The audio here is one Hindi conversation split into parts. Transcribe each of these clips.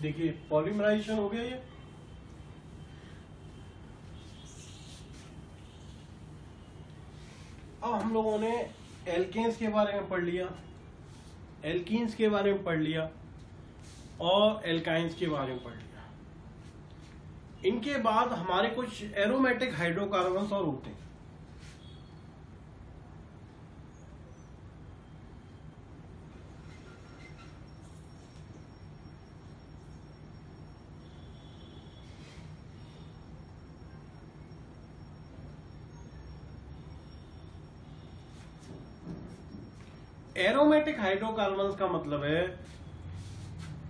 देखिए पॉलीमराइजेशन हो गया ये। अब हम लोगों ने एल्केन्स के बारे में पढ़ लिया, एल्कीन्स के बारे में पढ़ लिया और एल्काइंस के बारे में पढ़ लिया। इनके बाद हमारे कुछ एरोमेटिक हाइड्रोकार्बन्स और होते हैं। एरोमेटिक हाइड्रोकार्बन्स का मतलब है,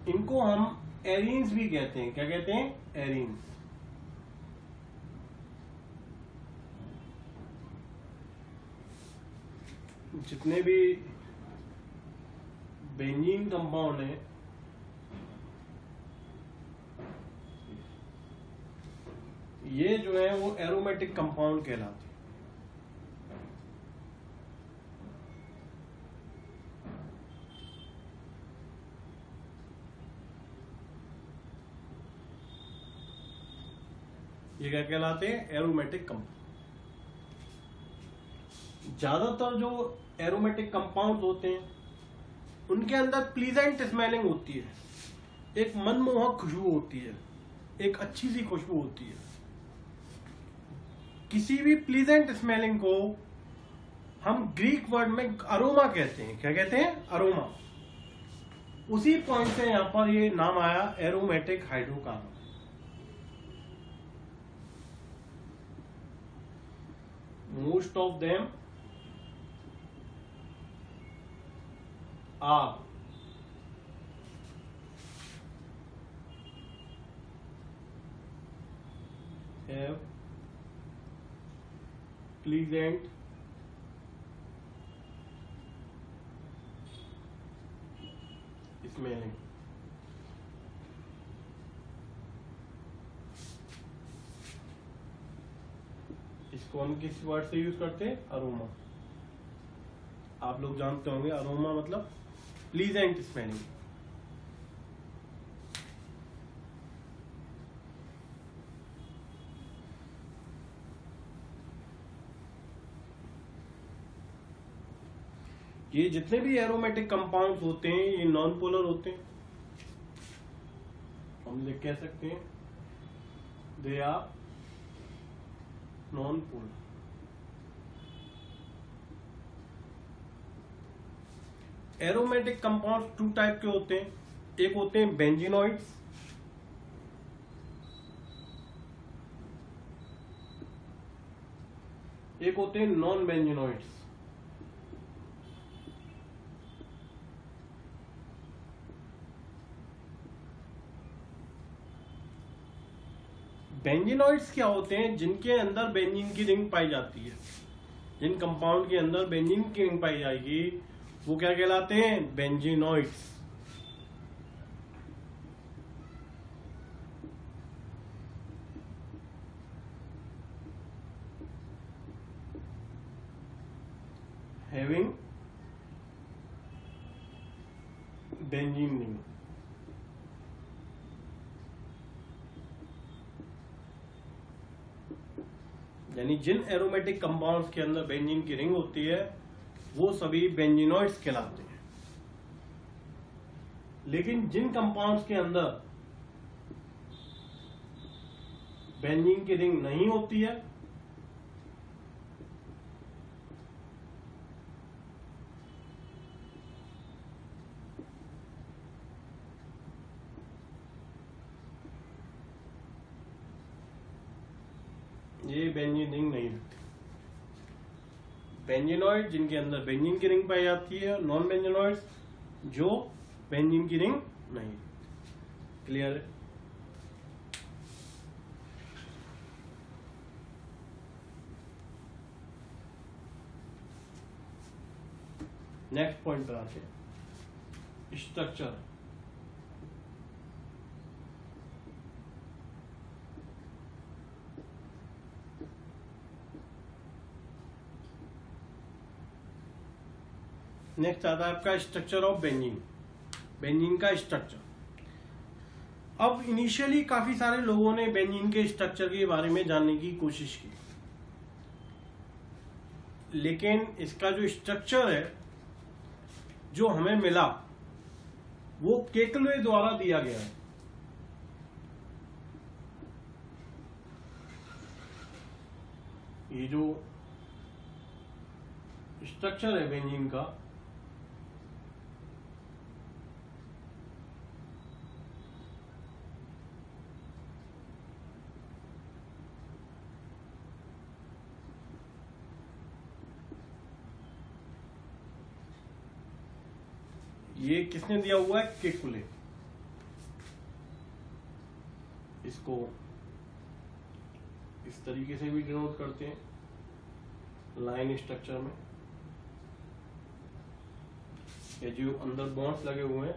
इनको हम एरीन्स भी कहते हैं। क्या कहते हैं? एरीन्स। जितने भी बेंजीन कंपाउंड है, ये जो है वो एरोमेटिक कंपाउंड कहलाते हैं। ये क्या कहलाते हैं? Aromatic compound. ज्यादातर जो एरोमेटिक कंपाउंड होते हैं उनके अंदर प्लीजेंट स्मेलिंग होती है, एक मनमोहक खुशबू होती है, एक अच्छी सी खुशबू होती है। किसी भी प्लीजेंट स्मेलिंग को हम ग्रीक वर्ड में अरोमा कहते हैं। क्या कहते हैं? अरोमा। उसी पॉइंट से यहां पर ये नाम आया aromatic hydrocarbon. Most of them are have pleasant smelling। इसको हम किस वर्ड से यूज करते हैं? अरोमा। आप लोग जानते होंगे अरोमा मतलब प्लीजेंट स्मेलिंग। ये जितने भी एरोमेटिक कंपाउंड्स होते हैं ये नॉन पोलर होते हैं। हम कह सकते हैं they are non polar. Aromatic compounds two type के होते हैं। एक होते हैं बेंजीनॉइड्स, एक होते हैं नॉन बेंजीनॉइड्स। बेंजीनॉइड्स क्या होते हैं? जिनके अंदर बेंजीन की रिंग पाई जाती है। जिन कंपाउंड के अंदर बेंजीन की रिंग पाई जाएगी वो क्या कहलाते हैं? बेंजीनॉइड्स। Having benzene ring. यानी जिन एरोमेटिक कंपाउंड्स के अंदर बेंजीन की रिंग होती है वो सभी बेंजीनॉइड्स कहलाते हैं। लेकिन जिन कंपाउंड्स के अंदर बेंजीन की रिंग नहीं होती है ये बेंजीन रिंग नहीं रखते। बेंजीनॉइड जिनके अंदर बेंजीन की रिंग पाई जाती है, नॉन बेंजीनॉइड्स जो बेंजीन की रिंग नहीं। क्लियर है? नेक्स्ट पॉइंट पर आते हैं, स्ट्रक्चर। नेक्स्ट आता है आपका स्ट्रक्चर ऑफ बेंजीन। बेंजीन का स्ट्रक्चर। अब इनिशियली काफी सारे लोगों ने बेंजीन के स्ट्रक्चर के बारे में जानने की कोशिश की, लेकिन इसका जो स्ट्रक्चर है जो हमें मिला वो केकले द्वारा दिया गया है। ये जो स्ट्रक्चर है बेंजीन का, ये किसने दिया हुआ है? केकुले। इसको इस तरीके से भी डिनोट करते हैं लाइन स्ट्रक्चर में। ये जो अंदर बॉन्ड्स लगे हुए हैं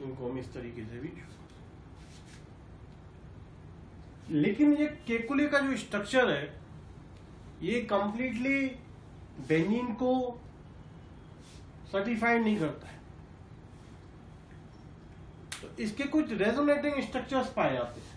इनको हम इस तरीके से भी, लेकिन ये केकुले का जो स्ट्रक्चर है ये कंप्लीटली बेंजीन को सर्टिफाइड नहीं करता है। तो इसके कुछ रेजोनेटिंग स्ट्रक्चर्स पाए जाते हैं।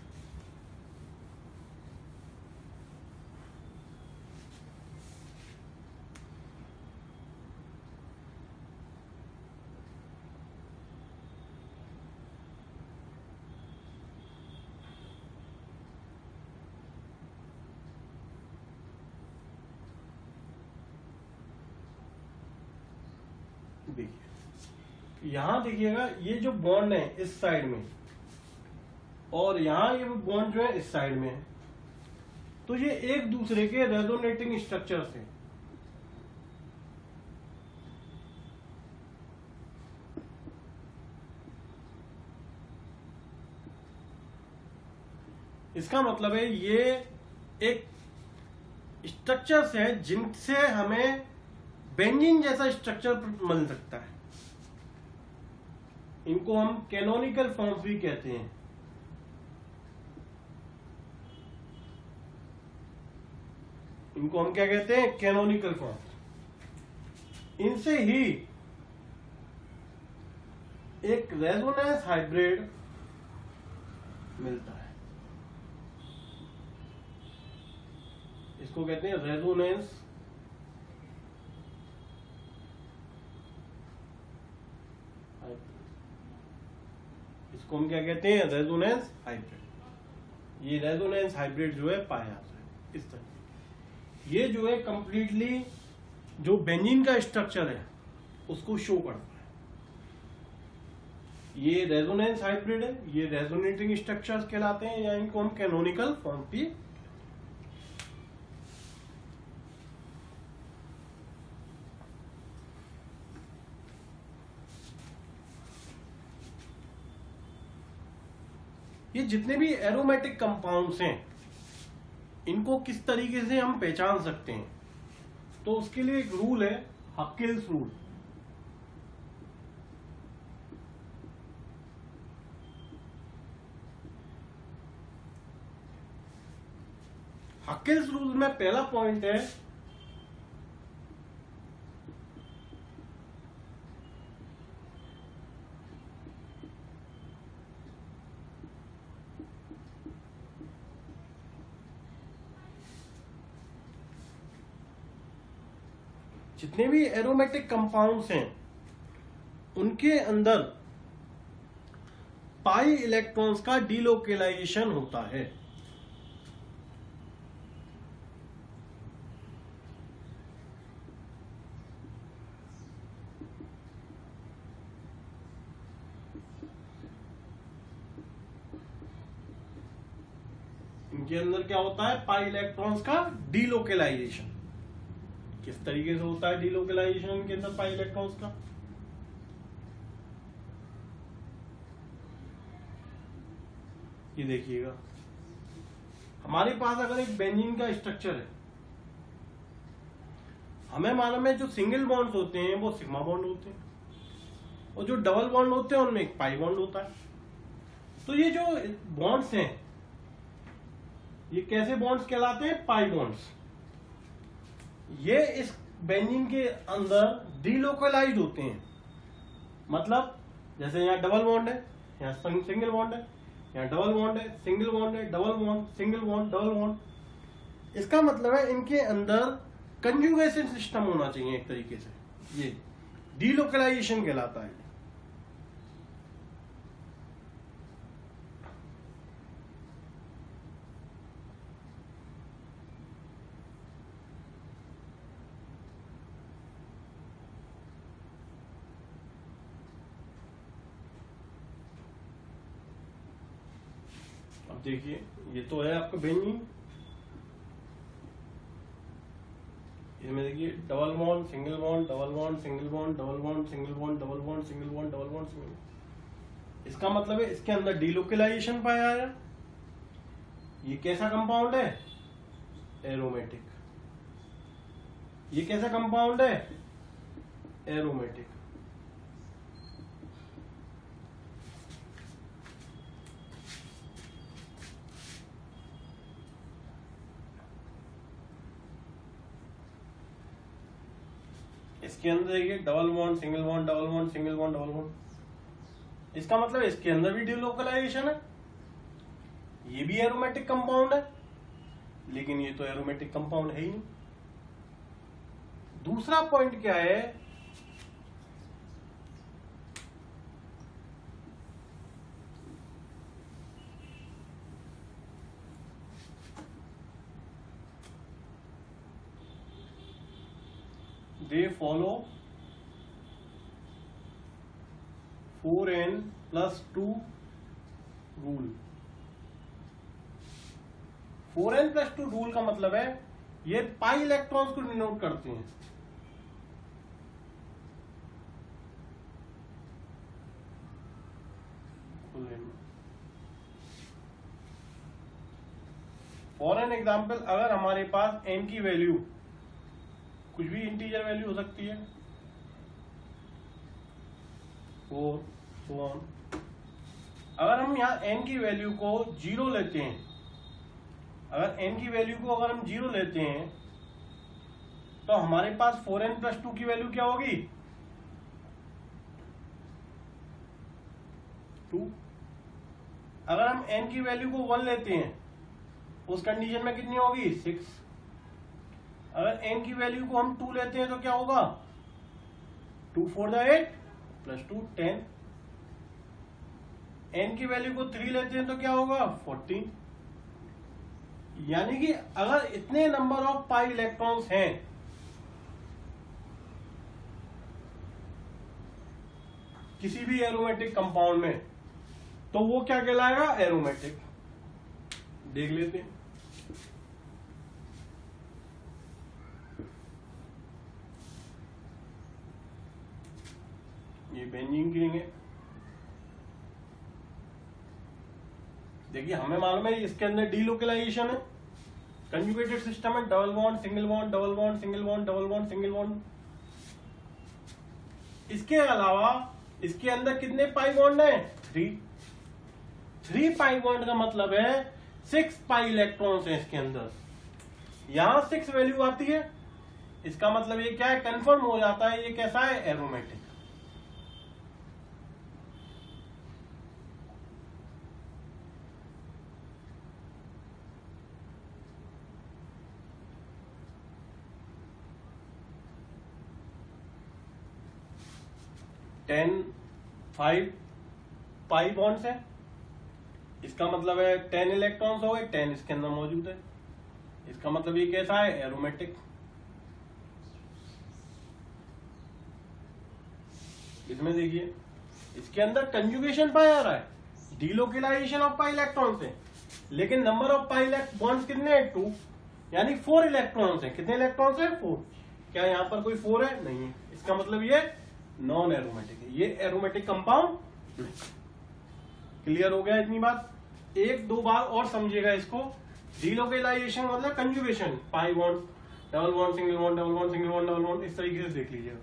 देखिए यहां देखिएगा, ये जो बॉन्ड है इस साइड में और यहां ये बॉन्ड जो है इस साइड में है, तो ये एक दूसरे के रेजोनेटिंग स्ट्रक्चर्स हैं। इसका मतलब है ये एक स्ट्रक्चर्स है जिनसे हमें बेंजीन जैसा स्ट्रक्चर मिल सकता है। इनको हम कैनोनिकल फॉर्म्स भी कहते हैं। इनको हम क्या कहते हैं? Canonical forms. इनसे ही एक रेजोनेंस हाइब्रिड मिलता है। इसको कहते हैं रेजोनेंस इसको हम क्या कहते हैं? Resonance hybrid. ये रेजोनेंस हाइब्रिड जो है पाया जाता है इस तरह। ये जो है कंप्लीटली जो बेंजीन का स्ट्रक्चर है उसको शो करता है। ये रेजोनेंस हाइब्रिड है, ये रेजोनेटिंग स्ट्रक्चर्स कहलाते हैं, या इनको हम कैनोनिकल फॉर्म भी। ये जितने भी एरोमेटिक कंपाउंड्स हैं इनको किस तरीके से हम पहचान सकते हैं? तो उसके लिए एक रूल है, हकिल्स रूल। हकिल्स रूल में पहला पॉइंट है जितने भी एरोमेटिक कंपाउंड्स हैं उनके अंदर पाई इलेक्ट्रॉन्स का डीलोकेलाइजेशन होता है। इनके अंदर क्या होता है? पाई इलेक्ट्रॉन्स का डीलोकेलाइजेशन। किस तरीके से होता है डीलोकेलाइजेशन इनके अंदर पाई इलेक्ट्रॉन्स का? ये देखिएगा, हमारे पास अगर एक बेंजीन का स्ट्रक्चर है, हमें मालूम है जो सिंगल बॉन्ड्स होते हैं वो सिग्मा बॉन्ड होते हैं, और जो डबल बॉन्ड होते हैं उनमें एक पाई बॉन्ड होता है। तो ये जो बॉन्ड्स हैं ये कैसे बॉन्ड्स कहलाते हैं? Pi bonds. ये इस बेंजीन के अंदर डीलोकलाइज होते हैं। मतलब जैसे यहाँ डबल बॉन्ड है, यहाँ सिंगल बॉन्ड है, यहाँ डबल बॉन्ड है, सिंगल बॉन्ड है, double bond, single bond, double bond. इसका मतलब है इनके अंदर कंजुगेशन सिस्टम होना चाहिए एक तरीके से। ये डीलोकलाइजेशन कहलाता है। अब देखिए ये तो है आपका बेंजीन, इसमें देखिए double bond, single bond, double bond, single bond, double bond, single bond, double bond, single bond, double bond, single. इसका मतलब है इसके अंदर डीलोकलाइजेशन पाया है। ये कैसा कंपाउंड है? एरोमेटिक। ये कैसा कंपाउंड है? एरोमेटिक। इसके अंदर देखिए double bond, single bond, double bond, single bond, double bond. इसका मतलब इसके अंदर भी डीलोकलाइजेशन है। ये भी एरोमेटिक कंपाउंड है, लेकिन ये तो एरोमेटिक कंपाउंड है ही नहीं। दूसरा पॉइंट क्या है? they follow 4n+2 rule. 4n+2 rule का मतलब है ये पाई इलेक्ट्रॉन्स को डिनोट करते हैं। फॉर एन एग्जाम्पल, अगर हमारे पास n की वैल्यू कुछ भी इंटीजर वैल्यू हो सकती है, 4 so on, अगर हम यहाँ n की वैल्यू को 0 लेते हैं, अगर n की वैल्यू को अगर हम 0 लेते हैं तो हमारे पास 4n+2 की वैल्यू क्या होगी? 2। अगर हम n की वैल्यू को 1 लेते हैं उस कंडीशन में कितनी होगी? 6। अगर n की वैल्यू को हम 2 लेते हैं तो क्या होगा? 2 4 8 +2 10। n की वैल्यू को 3 लेते हैं तो क्या होगा? 14। यानी कि अगर इतने नंबर ऑफ पाई इलेक्ट्रॉन्स हैं किसी भी एरोमेटिक कंपाउंड में तो वो क्या कहलाएगा? एरोमेटिक। देख लेते हैं। ये बेंजीन की रिंग है। देखिए हमें मालूम है इसके अंदर डीलोकलाइजेशन है, कंजुगेटेड सिस्टम है, double bond, single bond, double bond, single bond, double bond, single bond. इसके अलावा इसके अंदर कितने पाई बॉन्ड है? 3 पाई बॉन्ड का मतलब है 6 पाई इलेक्ट्रॉन्स हैं इसके अंदर। यहां 6 वैल्यू आती है, इसका मतलब ये क्या है? कंफर्म हो जाता है ये कैसा है? एरोमेटिक। टेन 5 पाई बॉन्ड्स है, इसका मतलब है 10 इलेक्ट्रॉन्स हो गए, 10 इसके अंदर मौजूद है। इसका मतलब ये कैसा है? एरोमेटिक। इसमें देखिए इसके अंदर कंजुगेशन पाया जा रहा है, डीलोकलाइजेशन ऑफ पाई इलेक्ट्रॉन्स है, लेकिन नंबर ऑफ पाई बॉन्ड्स कितने हैं? 2, यानी 4 इलेक्ट्रॉन्स है। कितने इलेक्ट्रॉन्स है? 4। क्या यहाँ पर कोई 4 है? नहीं है। इसका मतलब ये नॉन एरोमेटिक है, ये एरोमेटिक कंपाउंड। क्लियर हो गया इतनी बात? एक दो बार और समझिएगा इसको। डीलोकलाइजेशन मतलब conjugation, pi bond, double bond, single bond, double bond, single bond, double bond, इस तरीके से देख लीजिएगा।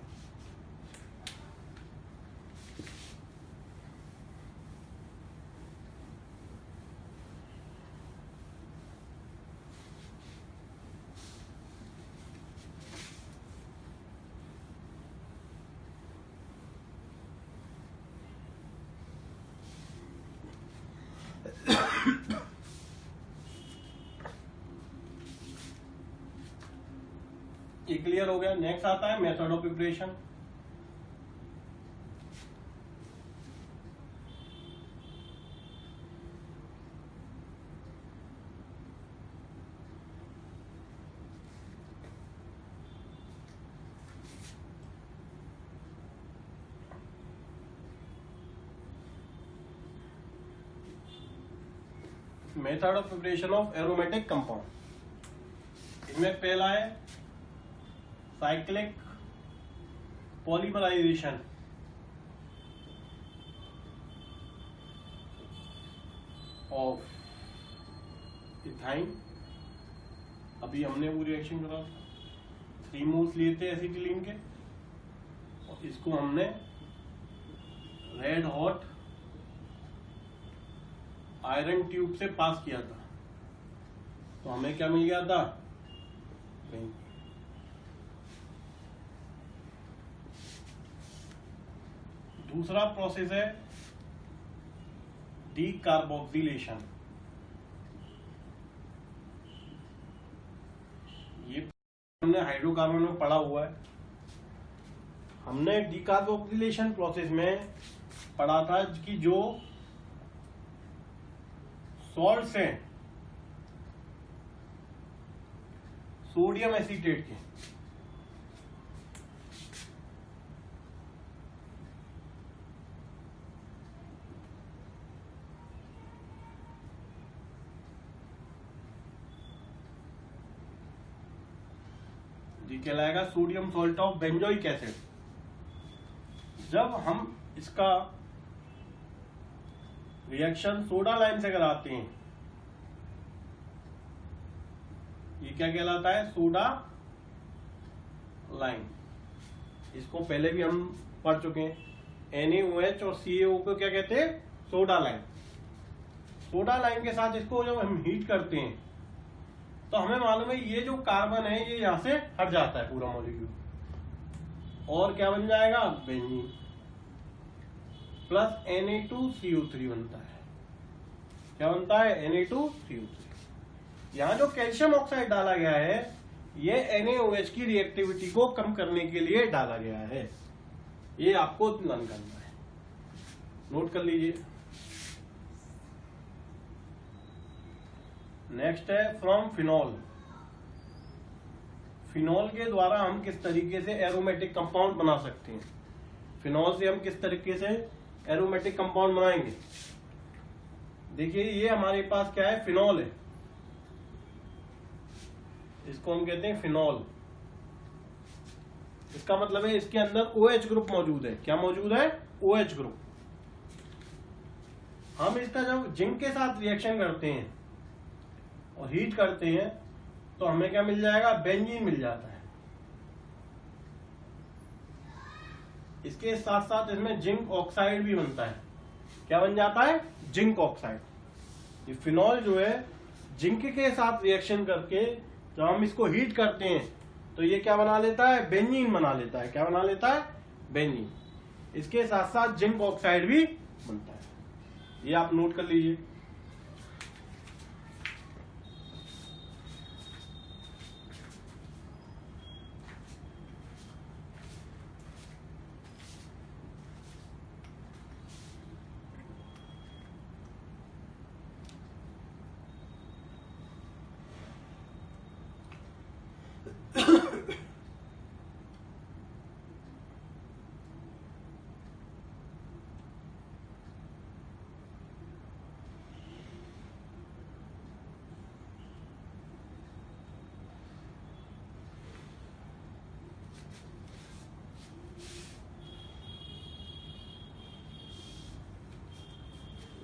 ये क्लियर हो गया। नेक्स्ट आता है method of preparation. Method of preparation of aromatic compound. इनमें पहला है साइक्लिक पॉलीमराइजेशन ऑफ इथाइन। अभी हमने वो रिएक्शन करा था, 3 मोल्स लिए थे एसिटिलीन के, और इसको हमने रेड हॉट आयरन ट्यूब से पास किया था, तो हमें क्या मिल गया था? दूसरा प्रोसेस है डीकार्बोक्सिलेशन। ये हमने हाइड्रोकार्बन में पढ़ा हुआ है। हमने डीकार्बोक्सिलेशन प्रोसेस में पढ़ा था कि जो सॉल्ट्स हैं सोडियम एसीटेट के, ये कहलाएगा sodium salt of benzoic acid. जब हम इसका रिएक्शन सोडा लाइम से कराते हैं, ये क्या कहलाता है? Soda lime. इसको पहले भी हम पढ़ चुके हैं। NaOH और CaO को क्या कहते हैं? Soda lime. सोडा लाइम के साथ इसको जब हम हीट करते हैं तो हमें मालूम है ये जो कार्बन है ये यहां से हट जाता है पूरा मॉलिक्यूल, और क्या बन जाएगा? बेंजीन प्लस Na2CO3 बनता है। क्या बनता है? Na2CO3। यहां जो कैल्शियम ऑक्साइड डाला गया है ये NaOH की रिएक्टिविटी को कम करने के लिए डाला गया है। ये आपको लर्न करना है, नोट कर लीजिए। नेक्स्ट है फ्रॉम फिनॉल। फिनॉल के द्वारा हम किस तरीके से एरोमेटिक कंपाउंड बना सकते हैं? फिनॉल से हम किस तरीके से एरोमेटिक कंपाउंड बनाएंगे? देखिए ये हमारे पास क्या है? फिनॉल है। इसको हम कहते हैं फिनॉल। इसका मतलब है इसके अंदर OH ग्रुप मौजूद है। क्या मौजूद है? OH group. हम इसका जब जिंक के साथ रिएक्शन करते हैं और हीट करते हैं तो हमें क्या मिल जाएगा? बेंजीन मिल जाता है। इसके साथ साथ इसमें जिंक ऑक्साइड भी बनता है। क्या बन जाता है? Zinc oxide. ये फिनॉल जो है जिंक के साथ रिएक्शन करके जब हम इसको हीट करते हैं तो ये क्या बना लेता है? बेंजीन बना लेता है। क्या बना लेता है? बेंजीन। इसके साथ साथ जिंक ऑक्साइड भी बनता है। ये आप नोट कर लीजिए।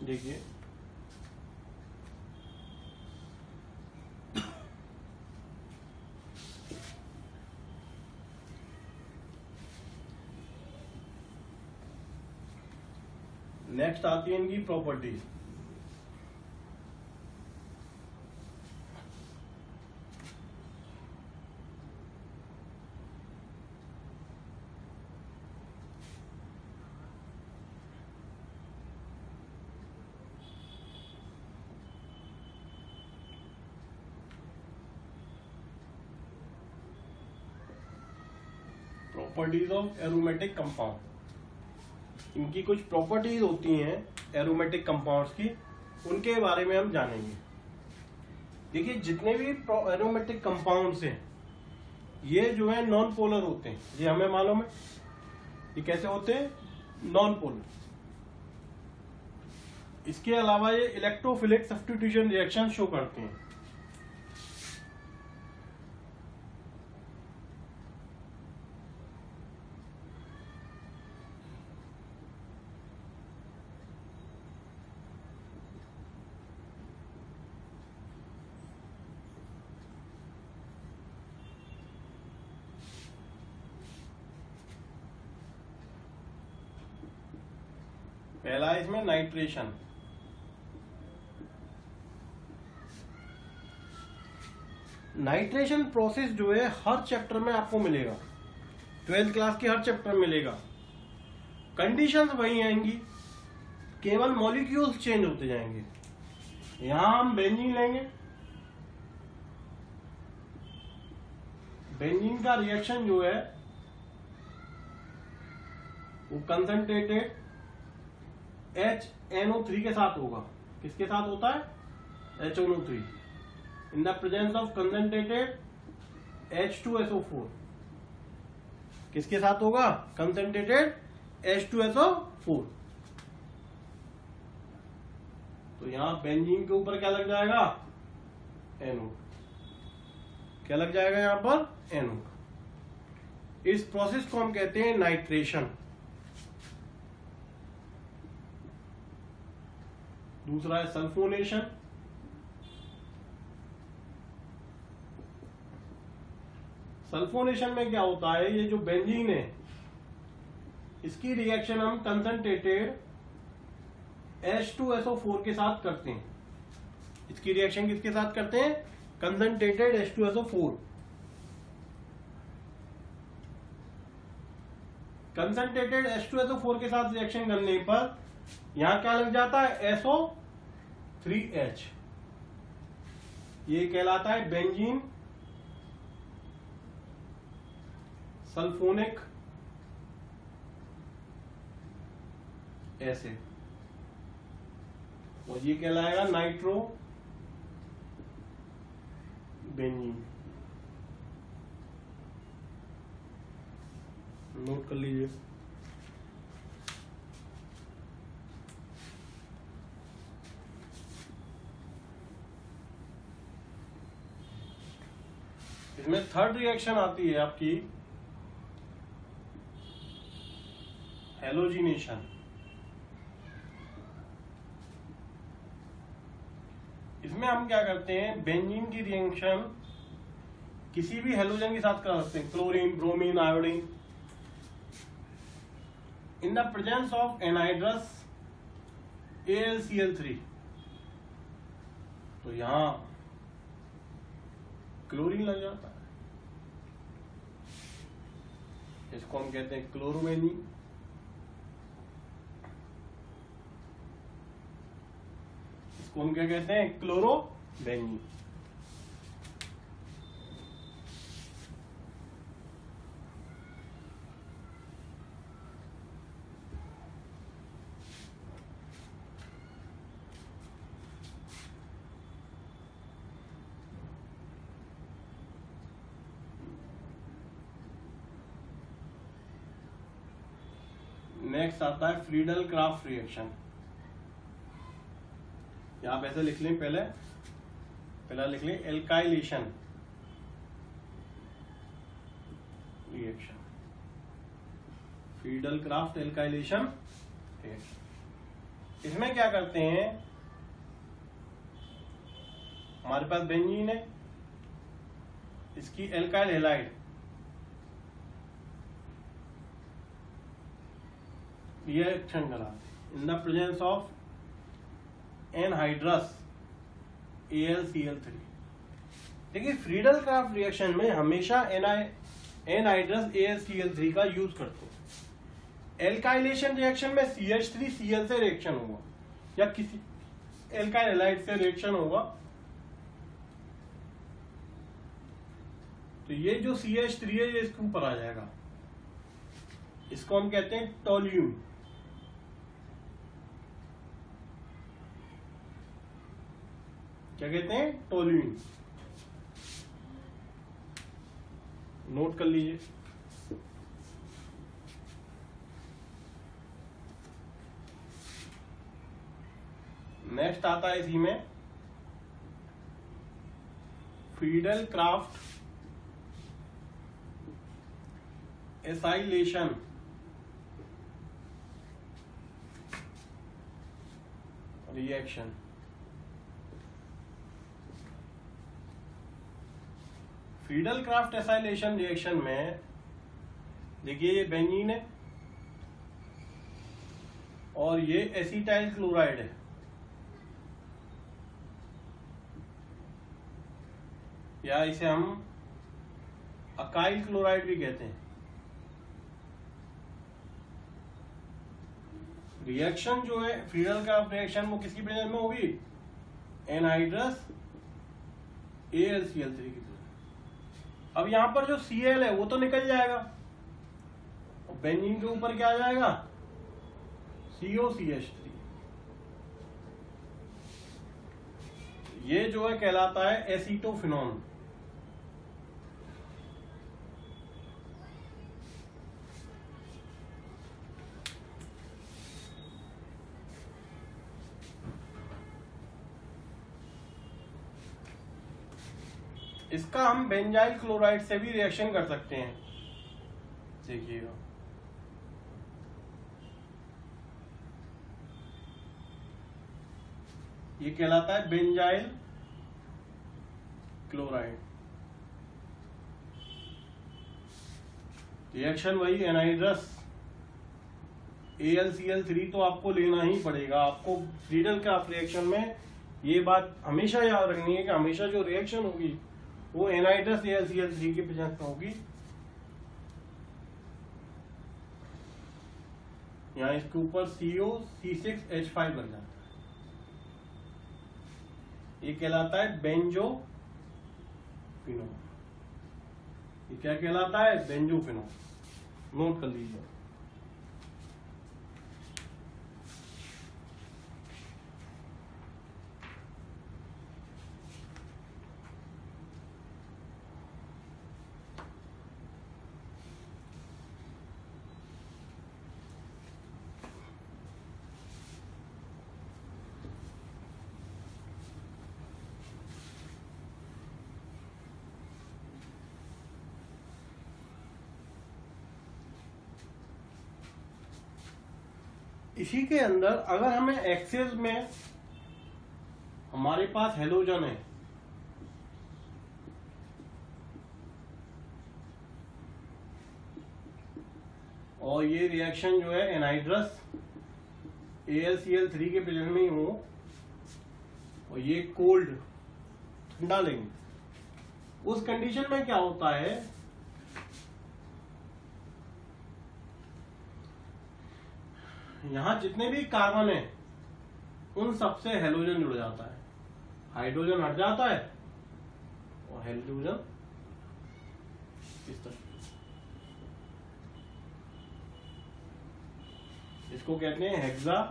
देखिए नेक्स्ट आती है इनकी properties. Properties of aromatic compound, इनकी कुछ प्रॉपर्टीज होती हैं एरोमेटिक कंपाउंड्स की, उनके बारे में हम जानेंगे। देखिए जितने भी एरोमेटिक कंपाउंड्स हैं ये जो है नॉन पोलर होते हैं, ये हमें मालूम है। ये कैसे होते हैं? Non polar. इसके अलावा ये इलेक्ट्रोफिलिक सब्स्टिट्यूशन रिएक्शन शो करते हैं। पहला है इसमें नाइट्रेशन। नाइट्रेशन प्रोसेस जो है हर चैप्टर में आपको मिलेगा, 12th क्लास के हर चैप्टर में मिलेगा। कंडीशंस वही आएंगी, केवल मॉलिक्यूल्स चेंज होते जाएंगे। यहां हम बेंजीन लेंगे, बेंजीन का रिएक्शन जो है वो कंसंट्रेटेड HNO3 के साथ होगा। किसके साथ होता है? HNO3 in the presence of concentrated H2SO4। किसके साथ होगा? Concentrated H2SO4। तो यहां बेंजीन के ऊपर क्या लग जाएगा? NO। क्या लग जाएगा यहां पर? NO। इस प्रोसेस को हम कहते हैं नाइट्रेशन। दूसरा है सल्फोनेशन। सल्फोनेशन में क्या होता है? ये जो बेंजीन है इसकी रिएक्शन हम कंसंट्रेटेड H2SO4 के साथ करते हैं। इसकी रिएक्शन किसके साथ करते हैं? Concentrated H2SO4। कंसंट्रेटेड H2SO4 के साथ रिएक्शन करने पर यहां क्या लग जाता है? SO3H। ये कहलाता है बेंजीन सल्फोनिक एसिड, और ये कहलाएगा नाइट्रो बेंजीन। नोट कर लीजिए। इसमें थर्ड रिएक्शन आती है आपकी हैलोजिनेशन। इसमें हम क्या करते हैं? बेंजीन की रिएक्शन किसी भी हैलोजन के साथ करा सकते हैं, chlorine, bromine, iodine, in the presence of anhydrous AlCl3। तो यहां क्लोरीन लग जाता है, इसको हम कहते हैं क्लोरोबेंजीन। इसको हम क्या कहते हैं? क्लोरोबेंजीन। नेक्स्ट आता है फ्रीडल क्राफ्ट रिएक्शन। यहां पे ऐसे लिख लें, पहला लिख लें alkylation reaction, Friedel craft alkylation reaction. इसमें क्या करते हैं? हमारे पास बेंजीन है, इसकी एल्काइल हैलाइड रिएक्शन कराते in the presence of anhydrous AlCl3। देखिए फ्रीडल क्राफ्ट रिएक्शन में हमेशा एनहाइड्रस AlCl3 का यूज करते हैं। एल्काइलेशन रिएक्शन में CH3Cl से रिएक्शन होगा या किसी एल्काइल हैलाइड से रिएक्शन होगा। तो ये जो CH3 है ये इसके ऊपर आ जाएगा, इसको हम कहते हैं टोल्यून। क्या कहते हैं? टोल्यून। नोट कर लीजिए। नेक्स्ट आता है इसी में Friedel Crafts acylation reaction. Friedel Crafts acylation reaction में देखिए ये बेंजीन है और ये एसीटाइल क्लोराइड है। या इसे हम अकाइल क्लोराइड भी कहते हैं। रिएक्शन जो है फ्रीडल क्राफ्ट रिएक्शन वो किसकी प्रेजेंस में होगी? एनहाइड्रस AlCl3 की। अब यहां पर जो Cl है वो तो निकल जाएगा और बेंजीन के ऊपर क्या आ जाएगा? COCH3। ये जो है कहलाता है एसीटोफिनॉन। इसका हम बेंजाइल क्लोराइड से भी रिएक्शन कर सकते हैं। देखिएगा ये कहलाता है बेंजाइल क्लोराइड। रिएक्शन वही एनहाइड्रस AlCl3 तो आपको लेना ही पड़ेगा। आपको फ्रीडल क्राफ्ट रिएक्शन में ये बात हमेशा याद रखनी है कि हमेशा जो रिएक्शन होगी वो एनहाइड्रस AlCl3 की प्रेजेंस में होगी। यहाँ इसके ऊपर COC6H5 बन जाता है। ये कहलाता है बेंजोफिनोल। ये क्या कहलाता है? बेंजोफिनोल। नोट कर लीजिए। इसी के अंदर अगर हमें एक्सेस में हमारे पास हेलोजन है और ये रिएक्शन जो है एनहाइड्रस AlCl3 के प्रेजेंस में ही हो और ये कोल्ड ठंडा लेंगे, उस कंडीशन में क्या होता है? यहां जितने भी कार्बन है उन सबसे हेलोजन जुड़ जाता है, हाइड्रोजन हट जाता है और हेलोजन इस तरह। इसको कहते हैं हेक्सा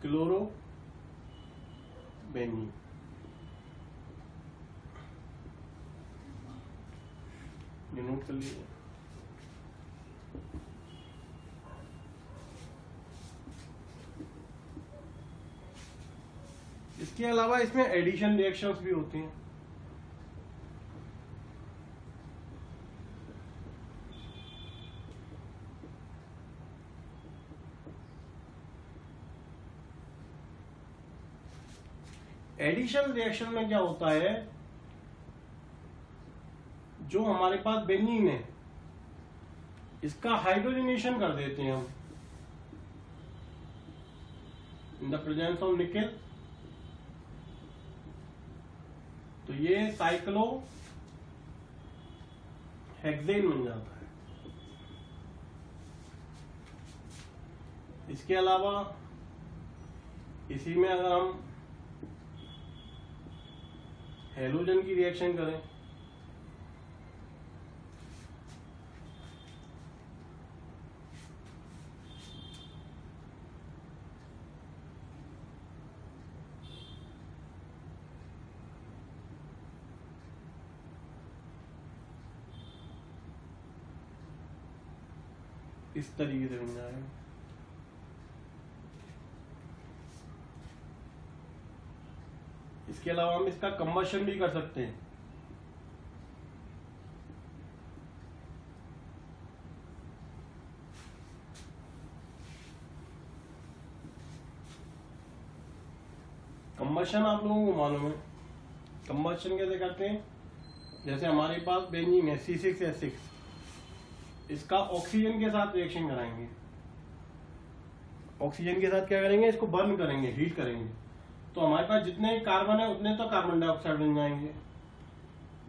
क्लोरोबेंजीन। नोट कर लीजिए। इसके अलावा इसमें एडिशन रिएक्शंस भी होती हैं। एडिशन रिएक्शन में क्या होता है? जो हमारे पास बेंजीन है इसका हाइड्रोजनेशन कर देते हैं हम in the presence of nickel. तो ये साइक्लो हेक्सेन बन जाता है। इसके अलावा इसी में अगर हम हेलोजन की रिएक्शन करें इस तरीके से बन जाएगा। इसके अलावा हम इसका कंबशन भी कर सकते हैं। कंबशन आप लोगों को मालूम है, कंबशन कैसे करते हैं? जैसे हमारे पास बेंजीन है C6H6, इसका ऑक्सीजन के साथ रिएक्शन कराएंगे। ऑक्सीजन के साथ क्या करेंगे? इसको बर्न करेंगे, हीट करेंगे, तो हमारे पास जितने कार्बन है उतने तो कार्बन डाइऑक्साइड बन जाएंगे,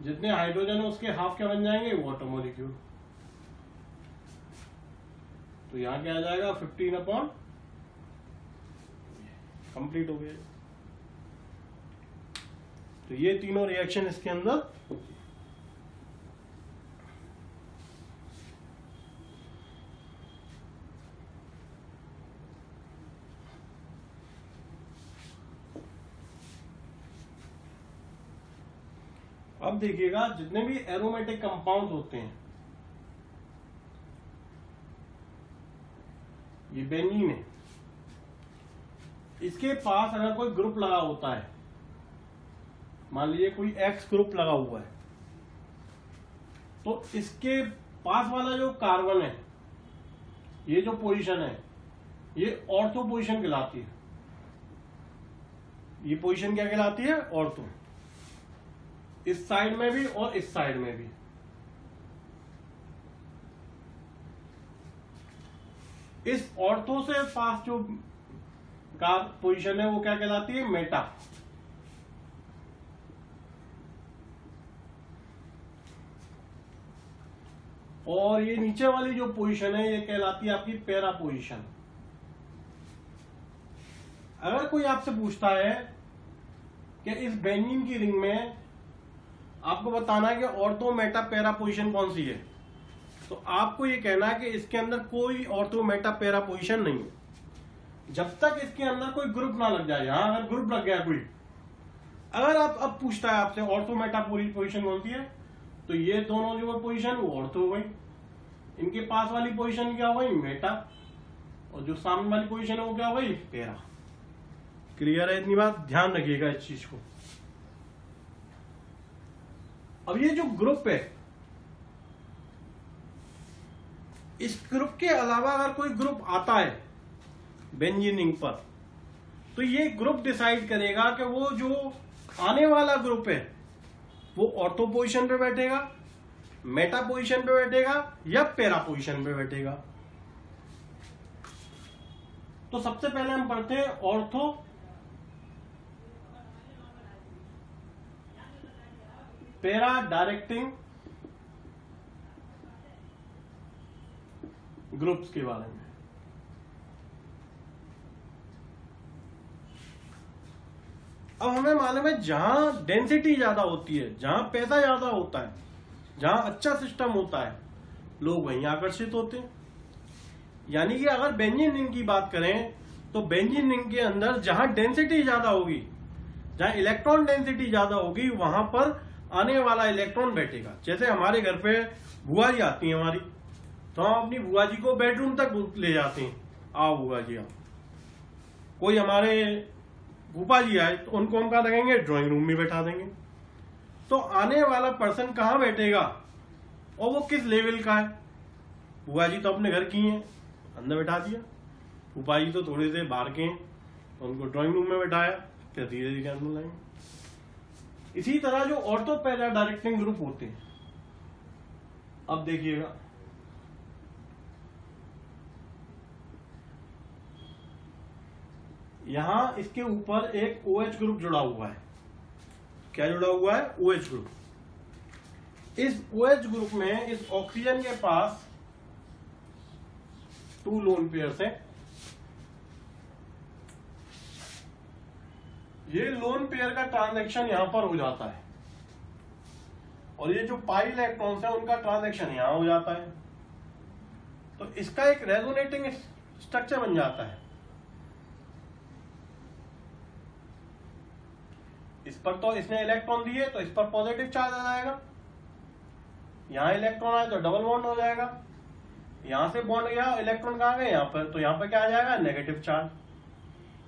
जितने हाइड्रोजन है उसके हाफ क्या बन जाएंगे? Water molecule. तो यहां क्या आ जाएगा? 15 अपॉन, कंप्लीट हो गया। तो ये तीनों रिएक्शन इसके अंदर होती है। अब देखिएगा, जितने भी एरोमेटिक कंपाउंड होते हैं, ये बेंजीन है, इसके पास अगर कोई ग्रुप लगा होता है, मान लीजिए कोई X ग्रुप लगा हुआ है, तो इसके पास वाला जो कार्बन है, ये जो पोजीशन है, ये ऑर्थो पोजीशन कहलाती है। ये पोजीशन क्या कहलाती है? ऑर्थो। इस साइड में भी और इस साइड में भी। इस ऑर्थो से पास जो का पोजीशन है वो क्या कहलाती है? मेटा। और ये नीचे वाली जो पोजीशन है ये कहलाती है आपकी पैरा पोजीशन। अगर कोई आपसे पूछता है कि इस बेंजीन की रिंग में आपको बताना है कि ऑर्थो मेटा पैरा पोजीशन कौन सी है, तो आपको ये कहना है कि इसके अंदर कोई ऑर्थो मेटा पैरा पोजीशन नहीं है, जब तक इसके अंदर कोई ग्रुप ना लग जाए। यहां अगर ग्रुप लग गया कोई, अगर आप अब पूछता है आपसे ऑर्थो मेटा पोजीशन कौन सी है, तो ये दोनों जो पोजीशन वो ऑर्थो हो गई, इनके पास वाली पोजीशन क्या हो गई? मेटा, और जो सामने वाली पोजीशन है वो क्या हो गई? पैरा। क्लियर है? इतनी बात ध्यान रखिएगा इस चीज को। अब ये जो ग्रुप है, इस ग्रुप के अलावा अगर कोई ग्रुप आता है बेंजीन रिंग पर, तो ये ग्रुप डिसाइड करेगा कि वो जो आने वाला ग्रुप है वो ऑर्थो पोजीशन पे बैठेगा, मेटा पोजीशन पे बैठेगा या पैरा पोजीशन पे बैठेगा। तो सबसे पहले हम पढ़ते हैं ऑर्थो पैरा डायरेक्टिंग ग्रुप्स के बारे में। अब हमें मालूम है जहां डेंसिटी ज्यादा होती है, जहां पैसा ज्यादा होता है, जहां अच्छा सिस्टम होता है, लोग वहीं आकर्षित होते हैं। यानी कि अगर बेंजीन रिंग की बात करें तो बेंजीन रिंग के अंदर जहां डेंसिटी ज्यादा होगी, जहां इलेक्ट्रॉन डेंसिटी ज्यादा होगी, वहां पर आने वाला इलेक्ट्रॉन बैठेगा। जैसे हमारे घर पे बुआ जी आती है हमारी, तो हम अपनी बुआ जी को बेडरूम तक ले जाते हैं, आओ बुआ जी आओ। कोई हमारे फूफा जी आए तो उनको हम कहाँ रखेंगे? ड्राइंग रूम में बैठा देंगे। तो आने वाला पर्सन कहाँ बैठेगा और वो किस लेवल का है? बुआ जी तो अपने घर की हैं, अंदर बैठा दिया। फूफा जी तो थोड़े से बाहर के हैं, तो उनको ड्राइंग रूम में बैठाया, फिर धीरे धीरे अंदर लाएंगे। इसी तरह जो ऑर्थो पैरा डायरेक्टिंग ग्रुप होते हैं, अब देखिएगा, यहां इसके ऊपर एक OH ग्रुप जुड़ा हुआ है। क्या जुड़ा हुआ है? OH group. इस OH ग्रुप में इस ऑक्सीजन के पास 2 लोन पेयर्स हैं। ये लोन पेयर का ट्रांजैक्शन यहां पर हो जाता है, और ये जो पाई इलेक्ट्रॉन्स है उनका ट्रांजैक्शन यहां हो जाता है। तो इसका एक रेजोनेटिंग स्ट्रक्चर बन जाता है। इस पर तो इसने इलेक्ट्रॉन दिए तो इस पर पॉजिटिव चार्ज आ जाएगा, यहां इलेक्ट्रॉन आए तो डबल बॉन्ड हो जाएगा। यहां से बॉन्ड गया, इलेक्ट्रॉन कहां गए, यहां पर, तो यहां पर क्या आ जाएगा, नेगेटिव चार्ज,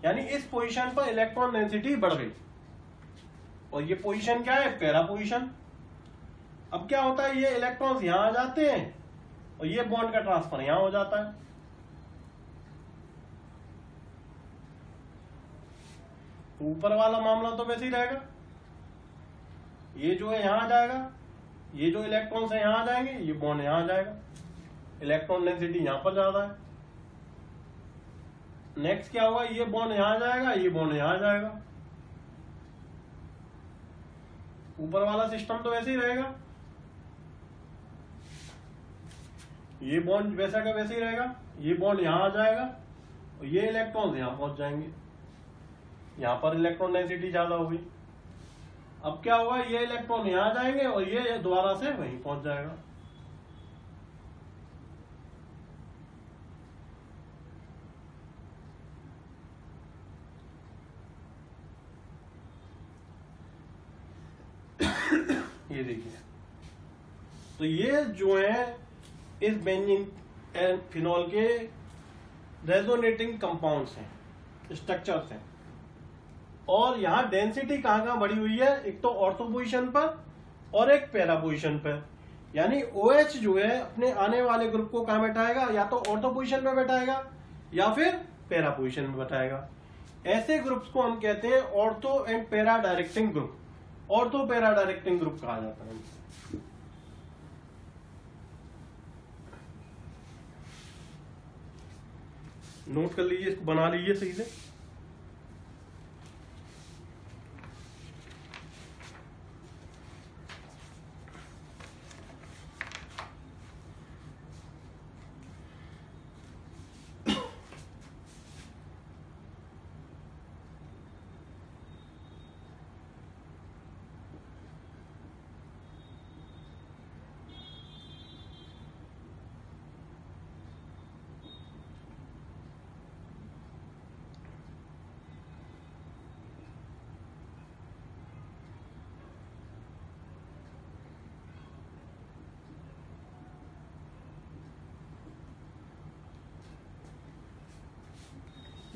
यानी इस पोजीशन पर इलेक्ट्रॉन डेंसिटी बढ़ गई। और ये पोजीशन क्या है, पैरा पोजीशन। अब क्या होता है, ये इलेक्ट्रॉन्स यहां आ जाते हैं और ये बॉन्ड का ट्रांसफर यहां हो जाता है। ऊपर वाला मामला तो वैसे ही रहेगा, ये जो है यहां आ जाएगा, ये जो इलेक्ट्रॉन्स है यहां आ जाएंगे, ये बॉन्ड यहां आ जाएगा, इलेक्ट्रॉन डेंसिटी यहां पर ज्यादा है। नेक्स्ट क्या होगा, ये बॉन्ड यहां आ जाएगा, ये बॉन्ड यहां आ जाएगा। ऊपर वाला सिस्टम तो वैसे ही रहेगा, ये बॉन्ड वैसा का वैसे ही रहेगा, ये बॉन्ड यहां आ जाएगा और ये इलेक्ट्रॉन्स यहां पहुंच जाएंगे, यहां पर इलेक्ट्रॉन डेंसिटी ज्यादा होगी। अब क्या होगा, ये इलेक्ट्रॉन यहां आ जाएंगे और ये दोबारा से वहीं पहुंच जाएगा। ये देखिए, तो ये जो है इस बेंजीन एंड फिनॉल के रेजोनेटिंग कंपाउंड्स हैं, स्ट्रक्चर्स हैं। और यहां डेंसिटी कहां कहां बढ़ी हुई है, एक तो ऑर्थो पोजीशन पर और एक पैरा पोजीशन पर। यानी OH जो है अपने आने वाले ग्रुप को कहां बैठाएगा, या तो ऑर्थो पोजीशन में बैठाएगा या फिर पैरा पोजीशन में बैठाएगा। ऐसे ग्रुप्स को हम कहते हैं ortho and para directing group, ortho para directing group कहा जाता है। नोट कर लीजिए, इसको बना लीजिए सही से।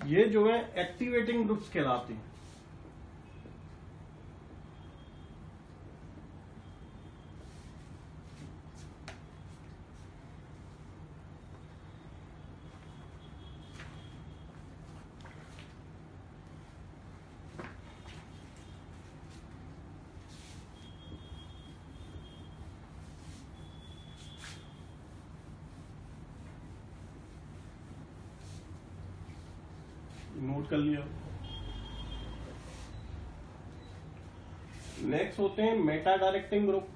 ये जो है एक्टिवेटिंग ग्रुप्स कहलाते हैं। नोट कर लिया। नेक्स्ट होते हैं मेटा डायरेक्टिंग ग्रुप।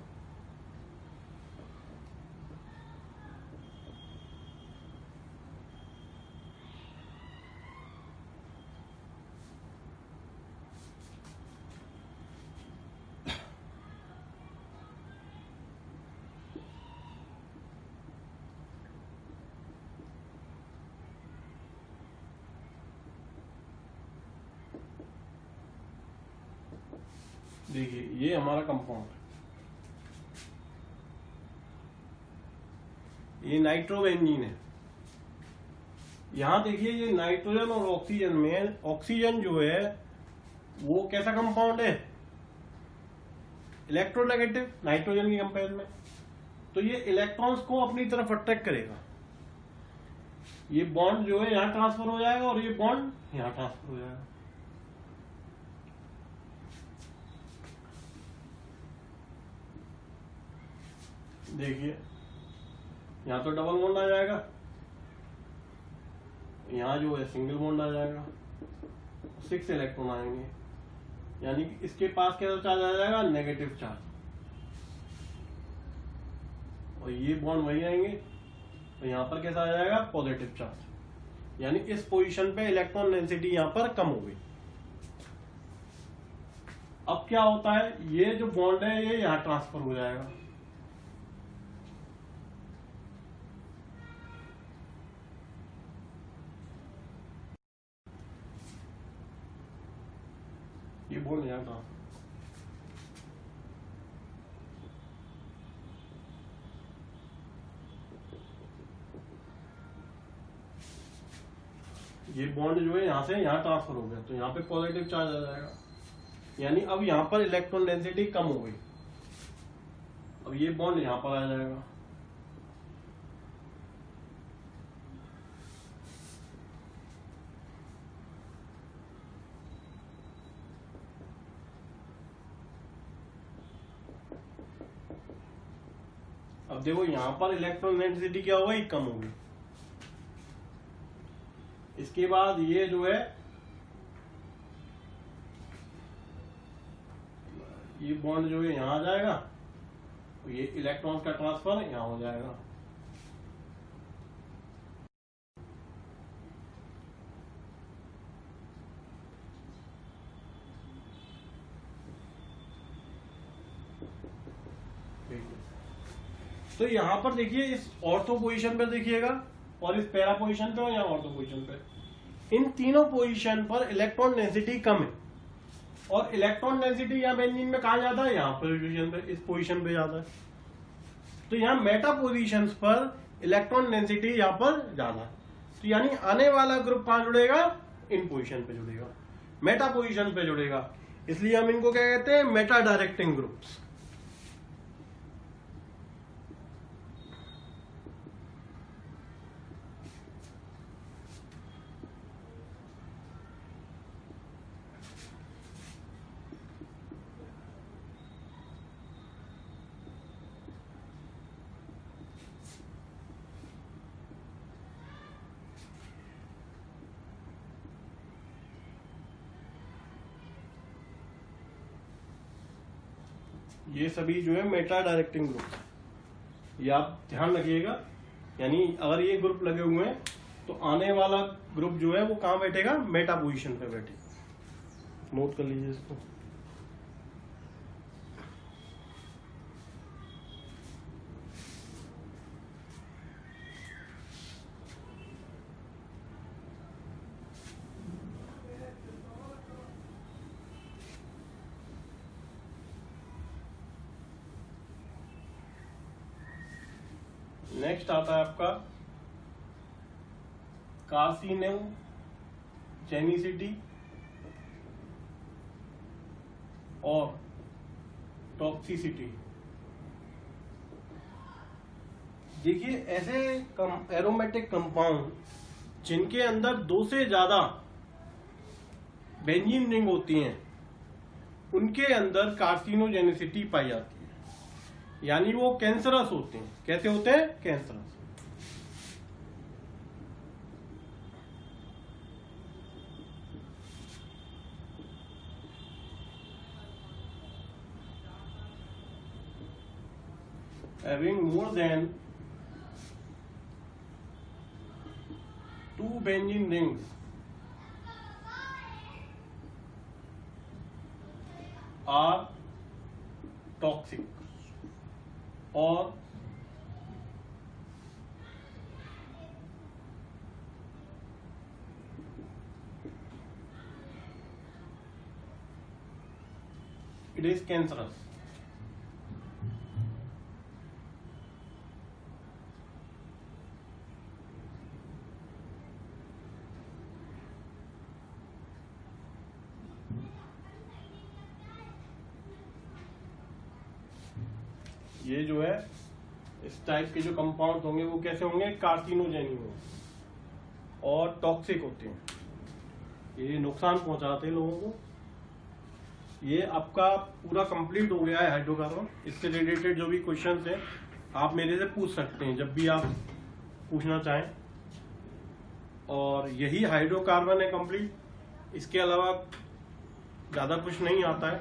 देखिए, ये हमारा कंपाउंड, ये नाइट्रोबेंजीन है। यहां देखिए, ये नाइट्रोजन और ऑक्सीजन में, ऑक्सीजन जो है वो कैसा कंपाउंड है, इलेक्ट्रोनेगेटिव, नाइट्रोजन के कंपेयर में। तो ये इलेक्ट्रॉन्स को अपनी तरफ अट्रैक्ट करेगा। ये बॉन्ड जो है यहां ट्रांसफर हो जाएगा और ये बॉन्ड यहां ट्रांसफर हो जाएगा। देखिए, यहां तो डबल बॉन्ड आ जाएगा, यहां जो है सिंगल बॉन्ड आ जाएगा, 6 इलेक्ट्रॉन आएंगे, यानी कि इसके पास कैसा चार्ज आ जाएगा, नेगेटिव चार्ज। और ये बॉन्ड वही आएंगे, तो यहां पर कैसा आ जाएगा, पॉजिटिव चार्ज। यानी इस पोजीशन पे इलेक्ट्रॉन डेंसिटी यहां पर कम हो गई। अब क्या होता है, ये जो बॉन्ड है ये यहां ट्रांसफर हो जाएगा, ये बॉन्ड यहां ट्रांसफर। ये बॉन्ड जो है यहाँ से यहाँ ट्रांसफर हो गया, तो यहाँ पे पॉजिटिव चार्ज आ जाएगा, यानी अब यहाँ पर इलेक्ट्रॉन डेंसिटी कम हो गई। अब ये बॉन्ड यहाँ पर आ जाएगा। अब देखो यहाँ पर इलेक्ट्रॉन डेंसिटी क्या हो गई, कम हो गई। इसके बाद ये जो है ये बॉन्ड जो है यहाँ आ जाएगा, ये इलेक्ट्रॉन्स का ट्रांसफर यहाँ हो जाएगा। तो यहाँ पर देखिए इस ऑर्थो पोजीशन पे देखिएगा और इस पैरा पोजीशन पे और यहाँ ऑर्थो पोजीशन पे, इन तीनों पोजीशन पर इलेक्ट्रॉन डेंसिटी कम है। और इलेक्ट्रॉन डेंसिटी यहाँ बेंजीन में कहा जाता है, यहाँ पोजीशन पे, इस पोजीशन पे जाता है। तो यहाँ मेटा पोजीशंस पर इलेक्ट्रॉन डेंसिटी यहाँ पर ज्यादा है, तो यानी आने वाला ग्रुप कहाँ जुड़ेगा, इन पोजीशन पे जुड़ेगा, मेटा पोजीशन पे जुड़ेगा। इसलिए हम इनको क्या कहते हैं, मेटा डायरेक्टिंग ग्रुप्स। ये सभी जो है मेटा डायरेक्टिंग ग्रुप, ये आप ध्यान रखिएगा। यानी अगर ये ग्रुप लगे हुए हैं तो आने वाला ग्रुप जो है वो कहाँ बैठेगा, मेटा पोजीशन पे बैठेगा। नोट कर लीजिए इसको। नेक्स्ट आता है आपका कार्सिनोजेनिसिटी और टॉक्सिसिटी। देखिए ऐसे एरोमेटिक कंपाउंड जिनके अंदर 2 से ज्यादा बेंजीन रिंग होती हैं, उनके अंदर कार्सिनोजेनिसिटी पाई जाती है, यानी वो कैंसरस होते हैं। कैसे होते हैं, cancerous. Having more than 2 benzene rings are toxic or it is cancerous. ये जो है इस टाइप के जो कंपाउंड होंगे वो कैसे होंगे, कार्सिनोजेनिक होंगे और टॉक्सिक होते हैं, ये नुकसान पहुंचाते हैं लोगों को। ये आपका पूरा कंप्लीट हो गया है हाइड्रोकार्बन। इससे रिलेटेड जो भी क्वेश्चंस हैं आप मेरे से पूछ सकते हैं जब भी आप पूछना चाहें। और यही हाइड्रोकार्बन है कंप्लीट, इसके अलावा ज़्यादा कुछ नहीं आता है।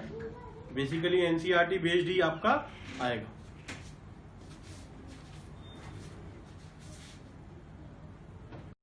बेसिकली एनसीईआरटी बेस्ड ही आपका आएगा।